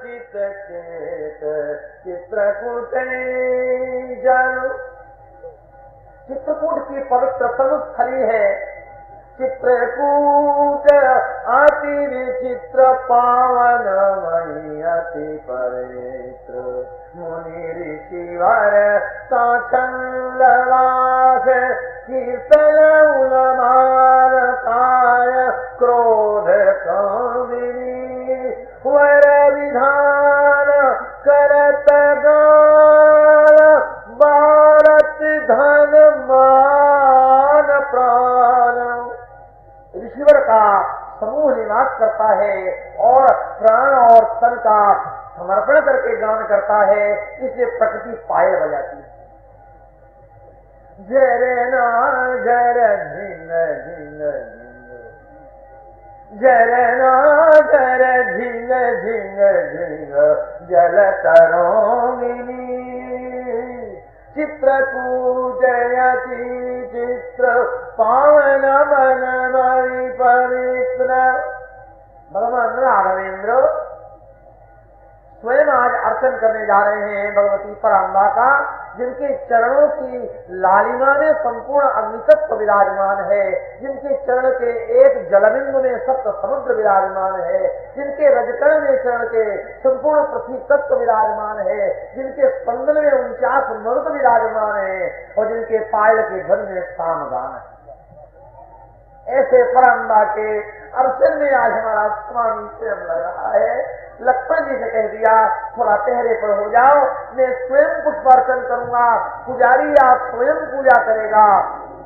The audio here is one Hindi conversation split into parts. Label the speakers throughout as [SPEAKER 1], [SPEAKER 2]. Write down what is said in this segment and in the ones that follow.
[SPEAKER 1] चित चेत चित्रकूट जानो। चित्रकूट की पवित्र तनुस्थली है। चित्रकूट अति विचित्र पावन मई अति पवित्र मुनि ऋषिवर साचंदवास कीर्तन उलमारताय क्रोध कामिनी वर विधान करत गान भारत धन मान प्राण। ऋषिवर का समूह निवास करता है और प्राण और तन का समर्पण करके गान करता है, इसलिए प्रकृति पायल बजाती है। जरे ना जर झिंग झिंग झिंग, जरे ना जर झिंग झिंग झिंग जल तरोगिनी। चित्रकूटयति चित्र पावन मन मणि पवित्र। भगवान राघवेंद्र स्वयं आज अर्चन करने जा रहे हैं भगवती पराम्बा का, जिनके चरणों की लालिमा में संपूर्ण अग्नि तत्व विराजमान है, जिनके चरण के एक जलबिंदु में सप्त समुद्र विराजमान है, जिनके रजकण में चरण के संपूर्ण पृथ्वी तत्व विराजमान है, जिनके स्पंदन में 49 मरुत विराजमान है और जिनके पायल के घर में सामगान है। ऐसे पराम्बा के अर्चन में आज हमारा स्वामी स्वयं लग रहा है। लक्ष्मण जी से कह दिया थोड़ा पहरे पर हो जाओ, मैं स्वयं पुष्पार्चन करूंगा, पुजारी आप स्वयं पूजा करेगा,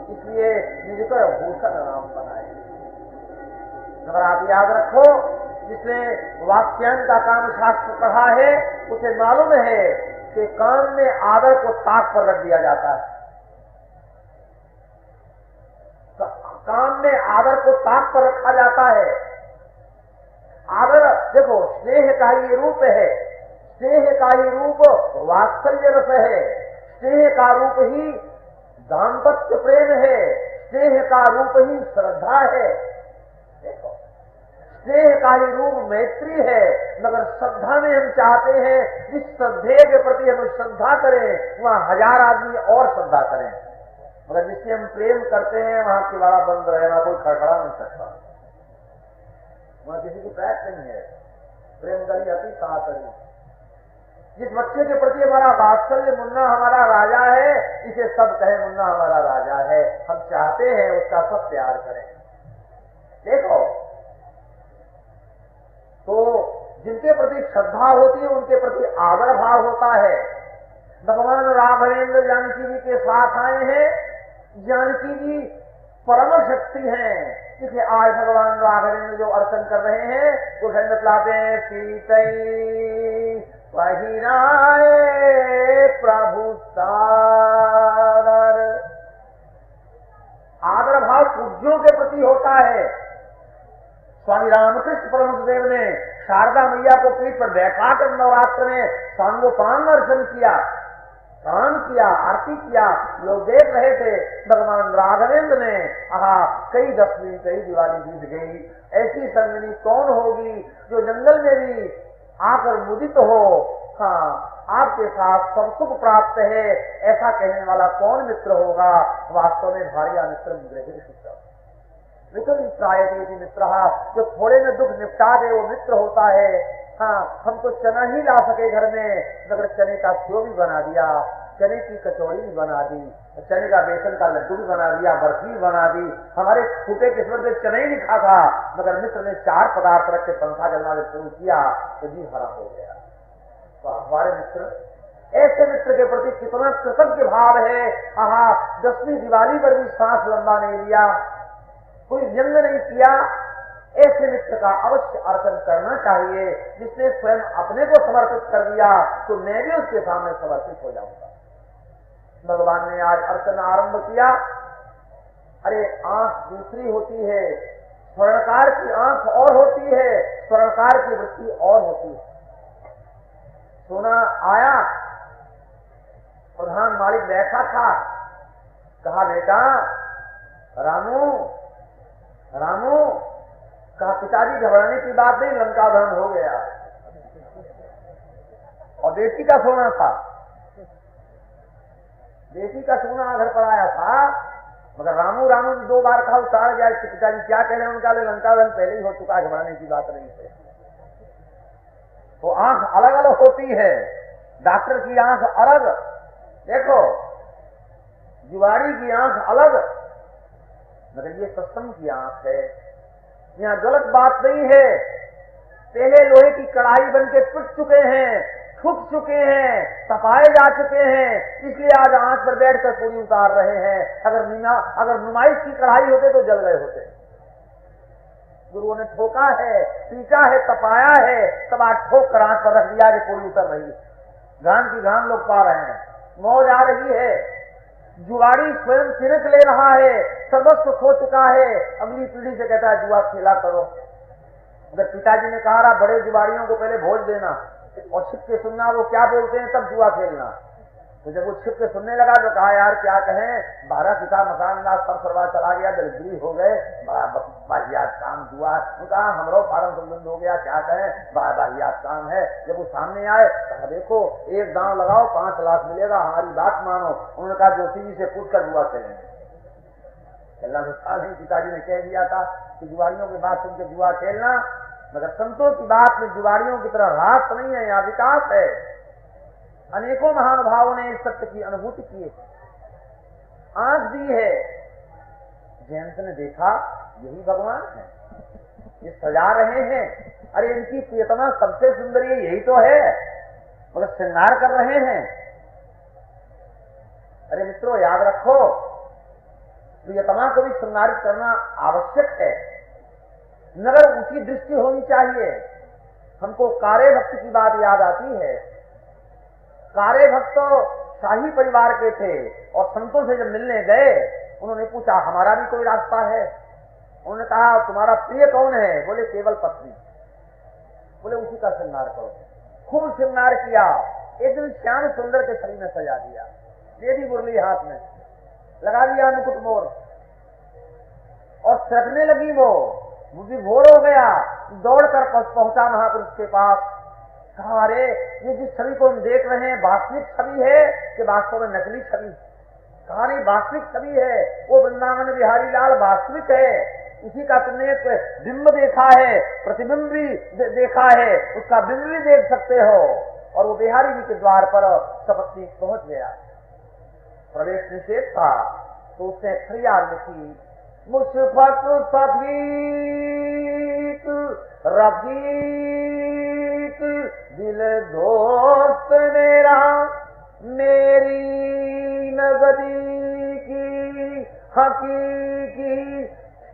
[SPEAKER 1] इसलिए निजकर भूषण नाम बनाए। अगर आप याद रखो, जिसने वाक्यांश का काम शास्त्र पढ़ा है उसे मालूम है कि काम में आदर को ताक पर रख दिया जाता है। काम में आदर को ताक पर रखा जाता है। आदर देखो, स्नेह का ही रूप है, स्नेह का ही रूप वात्सल्य रस है, स्नेह का रूप ही दाम्पत्य प्रेम है, स्नेह का रूप ही श्रद्धा है। देखो, स्नेह का ही रूप मैत्री है, मगर श्रद्धा में हम चाहते हैं जिस श्रद्धे के प्रति हम श्रद्धा करें वहां 1000 आदमी और श्रद्धा करें, मगर जिससे हम प्रेम करते हैं वहां किवाड़ा बंद रहे, वहां कोई खड़खड़ा नहीं सकता, वहां किसी की प्रयास नहीं है। प्रेम करी अति सातरी। जिस बच्चे के प्रति हमारा वात्सल्य, मुन्ना हमारा राजा है, इसे सब कहे मुन्ना हमारा राजा है, हम चाहते हैं उसका सब प्यार करें। देखो, तो जिनके प्रति श्रद्धा होती है उनके प्रति आदर भाव होता है। भगवान राघवेंद्र जानकी जी के साथ आए हैं। जानकी जी परम शक्ति हैं, इसलिए आज भगवान राघवेंद्र जो अर्चन कर रहे हैं वो खंड लाते हैं। सीतई पहिराए प्रभु सादर। आदर भाव पूज्यों के प्रति होता है। स्वामी रामकृष्ण परमहंसदेव ने शारदा मैया को पीठ पर बैठाकर नवरात्र में सांगोपांग अर्चन किया, दान किया, आरती किया, लोग देख रहे थे। भगवान राघवेंद्र ने कई दशमी कई दिवाली बीत गई, ऐसी संगनी कौन होगी जो जंगल में भी आकर मुदित हो। हाँ, आपके साथ सब सुख प्राप्त है, ऐसा कहने वाला कौन मित्र होगा। वास्तव में भार्या मित्र मित्र, जो थोड़े में दुख निपटा दे वो मित्र होता है। हाँ, हम तो चना ही ला सके घर में, मगर चने का सेव भी बना दिया, चने की कचौड़ी भी बना दी, चने का बेसन का लड्डू भी बना दिया, बर्फी भी बना दी। हमारे फूटे किस्मत में चने ही लिखा था, मगर मित्र ने 4 पदार्थ रख के पंखा जलना शुरू किया तो जी हरा हो गया। तो हमारे मित्र, ऐसे मित्र के प्रति कितना कृतज्ञ भाव है। 10वीं दिवाली पर भी सांस लंबा नहीं लिया, कोई व्यंग नहीं किया। ऐसे मित्र का अवश्य अर्चन करना चाहिए। जिसने स्वयं अपने को समर्पित कर दिया तो मैं भी उसके सामने समर्पित हो जाऊंगा। भगवान ने आज अर्चना आरंभ किया। अरे आंख दूसरी होती है, स्वर्णकार की आंख और होती है, स्वर्णकार की वृत्ति और होती है। सोना आया, प्रधान मालिक बैठा था, कहा बेटा रामू रामू, कहा पिताजी घबराने की बात नहीं, लंका दहन हो गया। और बेटी का सोना था, बेटी का सोना घर पर आया था, मगर रामू रामू ने 2 बार कहा, उतार गया। पिताजी क्या कह रहे हैं उनका, लंका दहन पहले ही हो चुका, घबराने की बात नहीं है। तो आंख अलग अलग होती है, डॉक्टर की आंख अलग, देखो जुआरी की आंख अलग, मगर ये सत्संग की आंख है। यहाँ गलत बात नहीं है, पहले लोहे की कढ़ाई बन के पिट चुके हैं, ठुक चुके हैं, तपाए जा चुके हैं, इसलिए आज आंच पर बैठकर पूरी उतार रहे हैं। अगर नुमाइश की कढ़ाई होते तो जल गए होते। गुरुओं ने ठोका है, पीटा है, तपाया है, तब आज ठोक कर आंच पर रख दिया कि पूरी उतर रही है। गान की गान लोग पा रहे हैं, मौज आ रही है। जुआरी स्वयं तिनक ले रहा है, सर्वस्व खो चुका है, अगली पीढ़ी से कहता है जुआ खेला करो। अगर पिताजी ने कहा बड़े जुआरियों को पहले भोज देना और छिप के सुनना वो क्या बोलते हैं तब जुआ खेलना, तो जब वो छिप के सुनने लगा तो कहा यार क्या कहें, 12 पिता मकान ना सब सरवा चला गया, दरिद्री हो गए, बाहियात काम जुआ, कहा हमरो फारम संबंध हो गया, क्या कहें बाहियात काम है। जब वो सामने आए कहा देखो एक दांव लगाओ 5 लाख मिलेगा, हमारी बात मानो। उन्होंने कहा जोशी जी से पूछ कर जुआ खेलेंगे। खेलना तो था नहीं, पिताजी ने कह दिया था कि जुआरियों की बात सुनकर जुआ खेलना, मगर संतों की बात में जुआरियों की तरह रास नहीं है, यहाँ विकास है। अनेकों महानुभावों ने इस सत्य की अनुभूति की है, आंख दी है। जयंत ने देखा यही भगवान है, ये सजा रहे हैं, अरे इनकी प्रियतमा सबसे सुंदरी यही तो है, मगर श्रृंगार कर रहे हैं। अरे मित्रों याद रखो, प्रियतमा को भी श्रृंगारित करना आवश्यक है, मगर ऊंची दृष्टि होनी चाहिए। हमको कार्य भक्त की बात याद आती है। कार्य भक्त तो शाही परिवार के थे और संतों से जब मिलने गए उन्होंने पूछा हमारा भी कोई रास्ता है। उन्होंने कहा तुम्हारा प्रिय कौन है? बोले केवल पत्नी। बोले उसी का श्रृंगार करो। खूब श्रृंगार किया। एक दिन श्याम सुंदर के शरीर में सजा दिया, दे दी मुरली हाथ में, लगा दिया मुकुट मोर और सरकने लगी वो विभोर हो गया। दौड़कर पहुंचा महापुरुष के पास, कहा अरे ये जिस छवि को हम देख रहे हैं वास्तविक छवि है कि वास्तव में नकली छवि? कहा नहीं वास्तविक छवि है, वो वृंदावन बिहारी लाल वास्तविक है, उसी का तुमने एक बिंब देखा है, प्रतिबिंब भी देखा है, उसका बिंब भी देख सकते हो। और वो बिहारी जी के द्वार पर सपत्नी पहुंच गया। प्रवेश निषेध था तो उसने फरियाद लिखी, मुशफक सफीक रफीक दिल दोस्त मेरा, मेरी नजदीकी हकीकी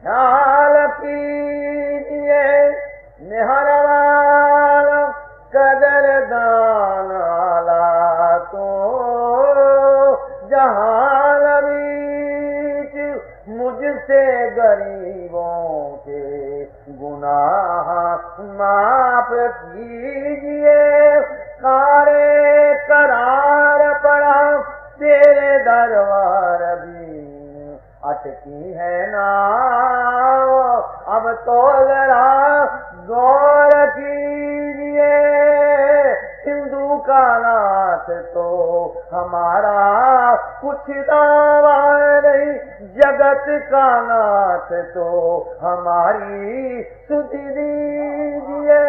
[SPEAKER 1] ख्याल कीजिए, निहरवाल कदरदान आला तो जहान बीच मुझसे गरीबों के गुनाह माफ कीजिए, कारे करार पड़ा तेरे दरबार भी अटकी है नाव, अब तो जरा गौर कीजिए, हिंदू का नाथ तो हमारा कुछ दावा नहीं, जगत का नाथ तो हमारी सुधि दीजिए।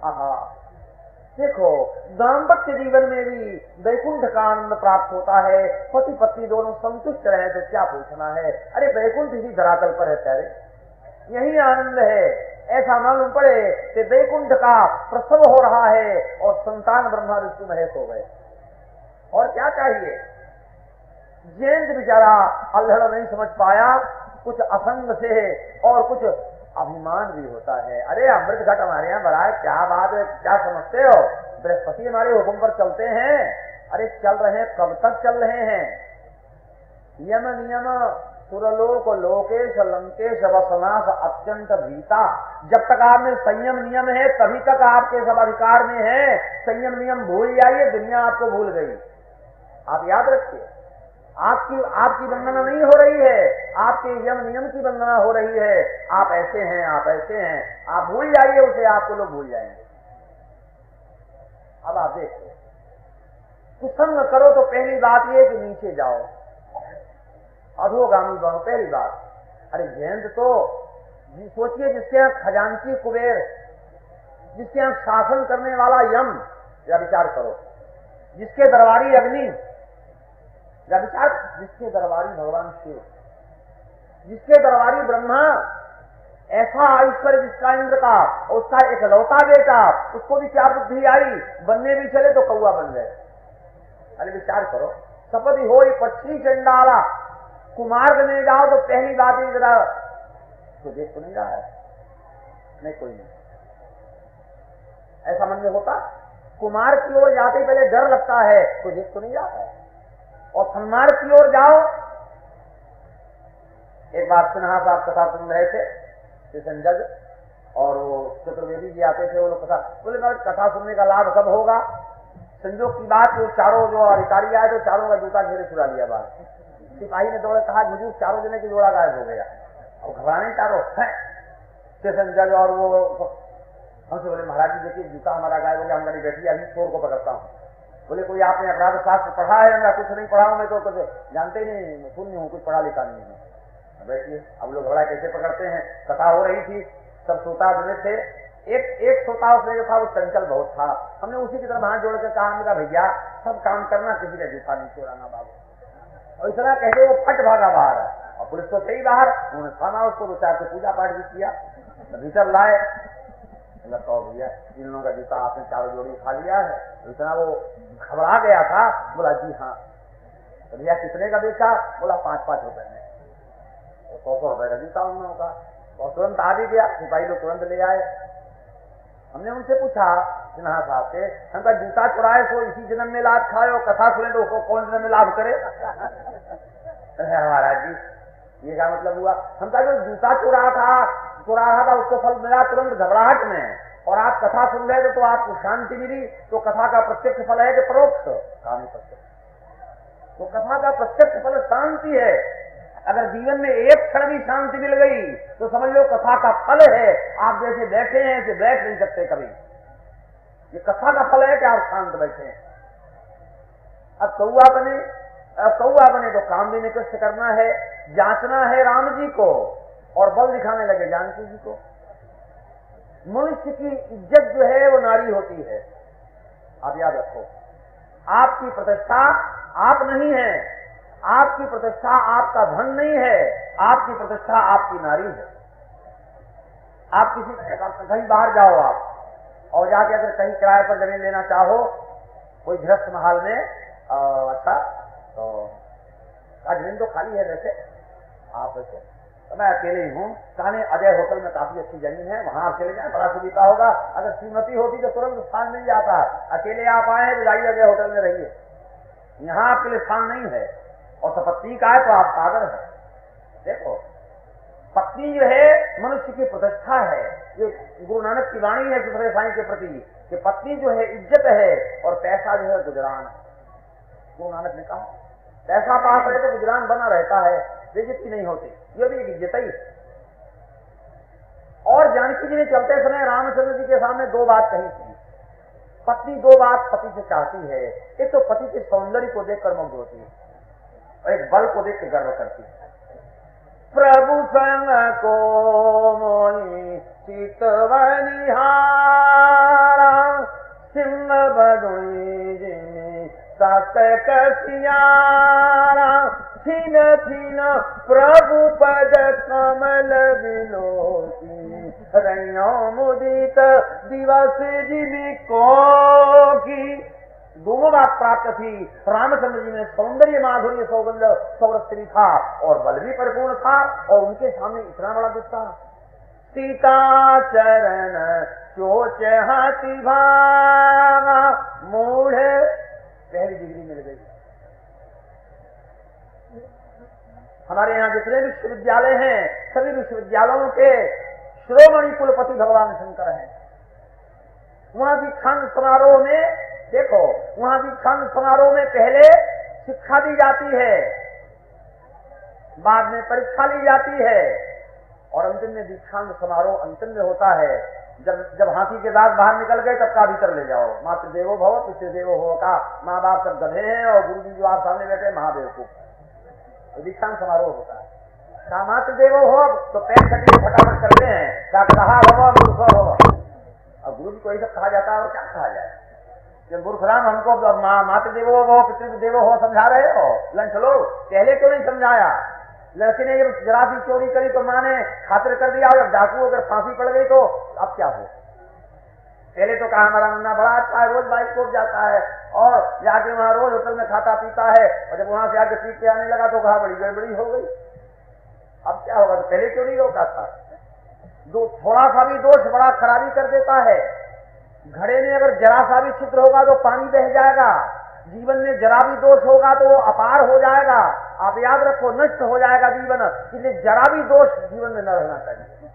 [SPEAKER 1] आहा, देखो दाम्पत्य जीवन में भी वैकुंठ का आनंद प्राप्त होता है। पति पत्नी दोनों संतुष्ट रहे तो क्या पूछना है। अरे वैकुंठ इसी धरातल पर है प्यारे, यही आनंद है। ऐसा मालूम पड़े कि वैकुंठ का प्रसव हो रहा है और संतान ब्रह्मा विष्णु महेश हो गए, और क्या चाहिए। जयंत बेचारा अल्हड़ नहीं समझ पाया, कुछ असंग से और कुछ अभिमान भी होता है। अरे अमृत घट हमारे यहाँ भरा है, क्या बात है, क्या समझते हो, बृहस्पति हमारे हुक्म पर चलते हैं। अरे चल रहे हैं, कब तक चल रहे हैं। यम नियम सुरलोक लोकेश लंकेश वसनाश अत्यंत भीता। जब तक आप में संयम नियम है तभी तक आपके सब अधिकार में है। संयम नियम भूल जाइए, दुनिया आपको भूल गई। आप याद रखिए, आपकी वंदना नहीं हो रही है, आपके यम नियम की वंदना हो रही है। आप ऐसे हैं, आप ऐसे हैं, आप भूल जाइए उसे, आपको लोग भूल जाएंगे। अब आप देखो, कुसंग करो तो पहली बात ये कि नीचे जाओ, अधोगामी बनो, पहली बात। अरे जयंत तो सोचिए, जिसके यहाँ खजांची कुबेर, जिसके यहाँ शासन करने वाला यम, या विचार करो, जिसके दरबारी अग्नि, या विचार, जिसके दरबारी भगवान शिव, जिसके दरबारी ब्रह्मा, ऐसा ऐश्वर्य जिसका इंद्र का, उसका एकलौता बेटा, उसको भी क्या बुद्धि आई, बनने भी चले तो कौआ बन गए। अरे विचार करो, सपति हो पक्षी चंडाला, कुमार्ग में जाओ तो पहली बात ही जरा तो देख तो नहीं रहा है, नहीं कोई नहीं, ऐसा मन में होता। कुमार की ओर जाते ही पहले डर लगता है, कोई देख तो नहीं रहा है। और सन्मार्ग की ओर जाओ, एक बार सिन्हा साहब कथा सुन रहे थे, किशन जज, और वो चतुर्वेदी जी आते थे, वो लोग कथा बोले, कथा सुनने का लाभ कब होगा। संजोग की बात, वो चारों जो अधिकारी आए तो चारों का जूता घेरे चुरा लिया बाहर। सिपाही ने दौड़े कहा, मुझे चारों जने की जोड़ा गायब हो गया, और घबराने चारों है। स्टेशन जज और वो हमसे बोले, महाराज जी देखिए जूता हमारा गायब हो गया, हम गाड़ी बैठी, अभी चोर को पकड़ता हूँ। बोले, कोई आपने अपराध शास्त्र पढ़ा है? मैं कुछ नहीं पढ़ा हूँ, मैं तो कुछ जानते ही नहीं, शून्य हूँ, कुछ पढ़ा लिखा नहीं हूँ। बैठिए, अब लोग घबरा कैसे पकड़ते हैं। कथा हो रही थी, सब श्रोता बने थे, एक श्रोता उसमें जो था वो चंचल बहुत था। हमने उसी की तरफ हाथ जोड़कर कहा, मेरा भैया सब काम करना, किसी का जूता नहीं चोराना बाबू। और इतना कहते वो फट भागा बाहर, और पुलिस तो सही बाहर, उन्होंने थाना उसको, दो चार से पूजा पाठ भी किया, भीतर लाए। कहो भैया, इन लोगों का जूता आपने चारों जोड़ी उठा लिया है। इतना वो घबरा गया था, बोला जी हाँ। तो भैया कितने का बेचा? बोला 5-5 रुपए में। 100 रुपए का जूता उन लोगों का, और तुरंत आ भी गया, सिपाही लोग तुरंत ले आए। हमने उनसे पूछा सिन्हा साहब से, हमका जूता चुराए तो इसी जन्म में लाभ खाए, और कथा सुने तो उसको कौन जन्म में लाभ करे? महाराज जी ये क्या मतलब हुआ? हमका जो जूता चुरा रहा था उसको फल मिला तुरंत घबराहट में, और आप कथा सुन रहे थे तो आपको शांति मिली। तो कथा का प्रत्यक्ष फल है कि परोक्ष? कहानी प्रत्यक्ष। तो कथा का प्रत्यक्ष फल शांति है। अगर जीवन में एक क्षण भी शांति मिल गई तो समझ लो कथा का फल है। आप जैसे बैठे हैं ऐसे बैठ नहीं सकते कभी। ये कथा का फल है कि आप शांत बैठे हैं। अब कौआ बने तो काम भी निकृष्ट करना है, जांचना है राम जी को, और बल दिखाने लगे जानकी जी को। मनुष्य की इज्जत जो है वो नारी होती है। आप याद रखो, आपकी प्रतिष्ठा आप नहीं है, आपकी प्रतिष्ठा आपका धन नहीं है, आपकी प्रतिष्ठा आपकी नारी है। आप कहीं बाहर जाओ आप, और जाके अगर कहीं किराए पर जमीन लेना चाहो, कोई गृहस्थ महल में, अच्छा तो जमीन तो खाली है वैसे, आप वैसे तो मैं अकेले ही हूँ, कहने अजय होटल में काफी अच्छी जमीन है, वहां आप चले जाए, बड़ा सुविधा होगा। अगर श्रीमती होती तो तुरंत स्थान मिल जाता। अकेले आप आए हैं तो जाइए अजय होटल में रहिए, यहाँ आपके लिए स्थान नहीं है। और सपत्नी का है तो आप सागर है। देखो, पत्नी जो है मनुष्य की प्रतिष्ठा है। ये गुरु नानक की वाणी है दूसरे साईं के प्रति कि पत्नी जो है इज्जत है, और पैसा जो है गुजरान है। गुरु नानक ने कहा पैसा पास रहे तो गुजरान बना रहता है, बेइज्जती नहीं होती। ये भी एक इज्जत ही। और जानकी जी ने चलते समय रामचंद्र जी के सामने 2 बात कही थी। पत्नी 2 बात पति से चाहती है, एक तो पति के सौंदर्य को देखकर मुग्ध होती है, और एक बल को देख के गर्व करती है। प्रभु संग को मोहि चितवनिहारा, सिंह बदुई जिनि सत कसियारा, छिन छिन प्रभु पद कमल बिलोकी, रैयो मुदित दिवस जिमि कोकी। दोनों बात प्राप्त थी। रामचंद्र जी में सौंदर्य, माधुर्य, सौगंध, सौरस्त्री भी था, और बल भी परिपूर्ण था, और उनके सामने इतना बड़ा दुष्टा। सीता चरण चोच हाथी भागा, मूढ़ पहली डिग्री मिल गई। हमारे यहाँ जितने विश्वविद्यालय हैं, सभी विश्वविद्यालयों के श्रोमणी कुलपति भगवान शंकर हैं। वहां दीक्षांत समारोह में देखो, वहां दीक्षांत समारोह में पहले शिक्षा दी जाती है, बाद में परीक्षा ली जाती है, और अंतिम में दीक्षांत समारोह अंतिम में होता है। जब हाथी के दांत बाहर निकल गए तब का भीतर ले जाओ। मातृ देवो भव पितृ देवो भव का माँ बाप सब गधे हैं और गुरु जी जो आप सामने बैठे महादेवकूफ है। दीक्षांत समारोह होता है, कहा मातृ देवो हो तो पैर कटी फटाफट करते हैं, कहा भव मूर्ख भव। और गुरु जी को ऐसा कहा जाता है और क्या कहा जाए कि मूर्खराम हमको मातृ देवो भव पितृ देवो हो समझा रहे हो, लंच लो, पहले क्यों नहीं समझाया? लड़की ने जब जरा सी चोरी करी तो माँ ने खातिर कर दिया, और डाकू अगर फांसी पड़ गई तो अब क्या हो? पहले तो कहा हमारा मुन्ना बड़ा अच्छा है, रोज बाइक कोप जाता है और जाके वहां रोज होटल में खाता पीता है, और जब वहां से आके पी के आने लगा तो कहा बड़ी गड़बड़ी हो गई। अब क्या होगा? तो पहले क्यों नहीं रोका था? थोड़ा सा भी दोष बड़ा खराबी कर देता है। घड़े में अगर जरा सा भी छिद्र होगा तो पानी बह जाएगा, जीवन में जरा भी दोष होगा तो वो अपार हो जाएगा। आप याद रखो, नष्ट हो जाएगा जीवन, इसलिए जरा भी दोष जीवन में न रहना चाहिए।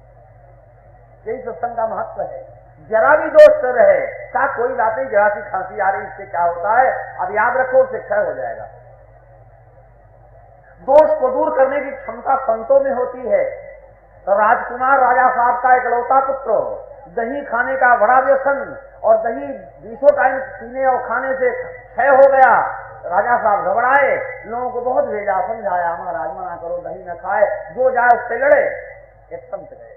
[SPEAKER 1] यही सत्संग का महत्व है, जरा भी दोष न रहे। क्या कोई बात नहीं, जरा सी खांसी आ रही, इससे क्या होता है? अब याद रखो, उससे क्षय हो जाएगा। दोष को दूर करने की क्षमता संतों में होती है। तो राजकुमार राजा साहब का इकलौता पुत्र, दही खाने का बड़ा व्यसन, और दही 20 टाइम पीने और खाने से क्षय हो गया। राजा साहब घबराए, लोगों को बहुत भेजा, समझाया, महाराज मना करो, दही न खाए, जो जाए उससे लड़े। एक संत गए,